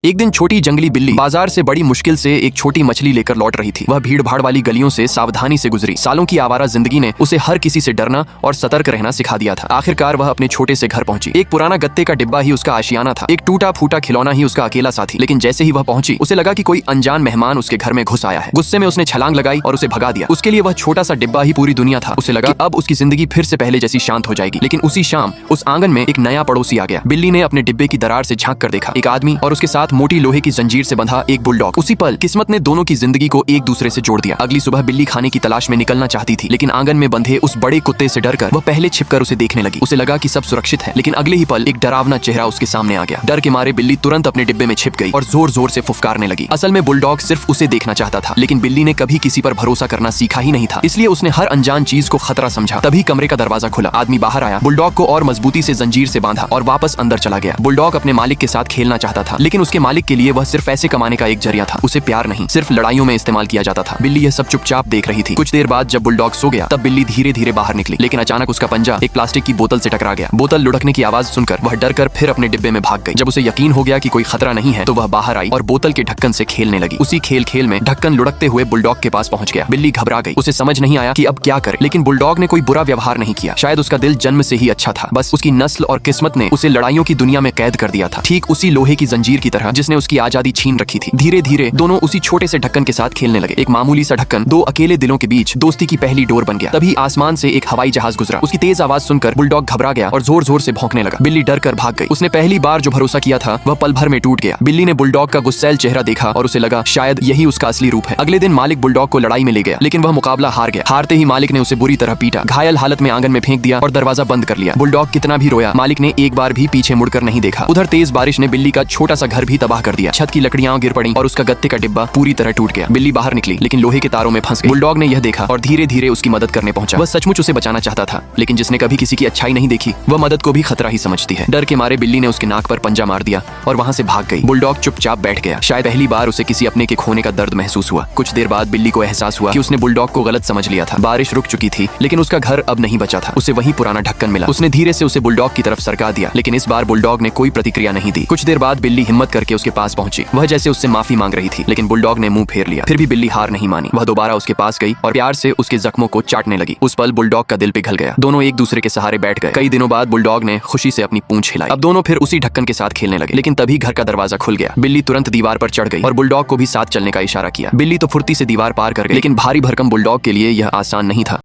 एक दिन छोटी जंगली बिल्ली बाजार से बड़ी मुश्किल से एक छोटी मछली लेकर लौट रही थी। वह भीड़ भाड़ वाली गलियों से सावधानी से गुजरी। सालों की आवारा जिंदगी ने उसे हर किसी से डरना और सतर्क रहना सिखा दिया था। आखिरकार वह अपने छोटे से घर पहुंची। एक पुराना गत्ते का डिब्बा ही उसका आशियाना था, एक टूटा फूटा खिलौना ही उसका अकेला साथी। लेकिन जैसे ही वह पहुंची उसे लगा कि कोई अनजान मेहमान उसके घर में घुस आया है। गुस्से में उसने छलांग लगाई और उसे भगा दिया। उसके लिए वह छोटा सा डिब्बा ही पूरी दुनिया था। उसे लगा कि अब उसकी जिंदगी फिर से पहले जैसी शांत हो जाएगी। लेकिन उसी शाम उस आंगन में एक नया पड़ोसी आ गया। बिल्ली ने अपने डिब्बे की दरार से झांक कर देखा। एक आदमी और उसके साथ मोटी लोहे की जंजीर से बंधा एक बुलडॉग। उसी पल किस्मत ने दोनों की जिंदगी को एक दूसरे से जोड़ दिया। अगली सुबह बिल्ली खाने की तलाश में निकलना चाहती थी, लेकिन आंगन में बंधे उस बड़े कुत्ते से डरकर वह पहले छिपकर उसे देखने लगी। उसे लगा कि सब सुरक्षित है, लेकिन अगले ही पल एक डरावना चेहरा उसके सामने आ गया। डर के मारे बिल्ली तुरंत अपने डिब्बे में छिप गई और जोर जोर से फुफकारने लगी। असल में बुलडॉग सिर्फ उसे देखना चाहता था, लेकिन बिल्ली ने कभी किसी पर भरोसा करना सीखा ही नहीं था, इसलिए उसने हर अनजान चीज को खतरा समझा। तभी कमरे का दरवाजा खुला। आदमी बाहर आया, बुलडॉग को और मजबूती से जंजीर से बांधा और वापस अंदर चला गया। बुलडॉग अपने मालिक के साथ खेलना चाहता था, लेकिन उसके मालिक के लिए वह सिर्फ पैसे कमाने का एक जरिया था। उसे प्यार नहीं, सिर्फ लड़ाइयों में इस्तेमाल किया जाता था। बिल्ली यह सब चुपचाप देख रही थी। कुछ देर बाद जब बुलडॉग सो गया, तब बिल्ली धीरे धीरे बाहर निकली, लेकिन अचानक उसका पंजा एक प्लास्टिक की बोतल से टकरा गया। बोतल लुढ़कने की आवाज सुनकर वह डरकर फिर अपने डिब्बे में भाग गई। जब उसे यकीन हो गया कि कोई खतरा नहीं है, तो वह बाहर आई और बोतल के ढक्कन से खेलने लगी। उसी खेल में ढक्कन लुढ़कते हुए बुलडॉग के पास पहुंच गया। बिल्ली घबरा गई। उसे समझ नहीं आया कि अब क्या करे, लेकिन बुलडॉग ने कोई बुरा व्यवहार नहीं किया। शायद उसका दिल जन्म से ही अच्छा था, बस उसकी नस्ल और किस्मत ने उसे लड़ाइयों की दुनिया में कैद कर दिया था, ठीक उसी लोहे की जंजीर की तरह जिसने उसकी आजादी छीन रखी थी। धीरे धीरे दोनों उसी छोटे से ढक्कन के साथ खेलने लगे। एक मामूली सा ढक्कन दो अकेले दिलों के बीच दोस्ती की पहली डोर बन गया। तभी आसमान से एक हवाई जहाज गुजरा। उसकी तेज आवाज सुनकर बुलडॉग घबरा गया और जोर जोर से भौंकने लगा। बिल्ली डर कर भाग गई। उसने पहली बार जो भरोसा किया था वह पल भर में टूट गया। बिल्ली ने बुलडॉग का गुस्सैल चेहरा देखा और उसे लगा शायद यही उसका असली रूप है। अगले दिन मालिक बुलडॉग को लड़ाई में ले गया, लेकिन वह मुकाबला हार गया। हारते ही मालिक ने उसे बुरी तरह पीटा, घायल हालत में आंगन में फेंक दिया और दरवाजा बंद कर लिया। बुलडॉग कितना भी रोया, मालिक ने एक बार भी पीछे मुड़कर नहीं देखा। उधर तेज बारिश ने बिल्ली का छोटा सा घर भी तबाह कर दिया। छत की लकड़ियां गिर पड़ी और उसका गत्ते का डिब्बा पूरी तरह टूट गया। बिल्ली बाहर निकली, लेकिन लोहे के तारों में फंस गई। बुलडॉग ने यह देखा और धीरे धीरे उसकी मदद करने पहुंचा। वह सचमुच उसे बचाना चाहता था, लेकिन जिसने कभी किसी की अच्छाई नहीं देखी, वह मदद को भी खतरा ही समझती है। डर के मारे बिल्ली ने उसके नाक पर पंजा मार दिया और वहां से भाग गई। बुलडॉग चुपचाप बैठ गया। शायद पहली बार उसे किसी अपने के खोने का दर्द महसूस हुआ। कुछ देर बाद बिल्ली को एहसास हुआ कि उसने बुलडॉग को गलत समझ लिया था। बारिश रुक चुकी थी, लेकिन उसका घर अब नहीं बचा था। उसे वही पुराना ढक्कन मिला। उसने धीरे से उसे बुलडॉग की तरफ सरका दिया, लेकिन इस बार बुलडॉग ने कोई प्रतिक्रिया नहीं दी। कुछ देर बाद बिल्ली हिम्मत करके उसके पास पहुंची। वह जैसे उससे माफी मांग रही थी, लेकिन बुलडॉग ने मुंह फेर लिया। फिर भी बिल्ली हार नहीं मानी। वह दोबारा उसके पास गई और प्यार से उसके जख्मों को चाटने लगी। उस पल बुलडॉग का दिल पिघल गया। दोनों एक दूसरे के सहारे बैठ गए। कई दिनों बाद बुलडॉग ने खुशी से अपनी पूंछ हिलाई। अब दोनों फिर उसी ढक्कन के साथ खेलने लगे, लेकिन तभी घर का दरवाजा खुल गया। बिल्ली तुरंत दीवार पर चढ़ गई और बुलडॉग को भी साथ चलने का इशारा किया। बिल्ली तो फुर्ती से दीवार पार कर गई, लेकिन भारी भरकम बुलडॉग के लिए यह आसान नहीं था।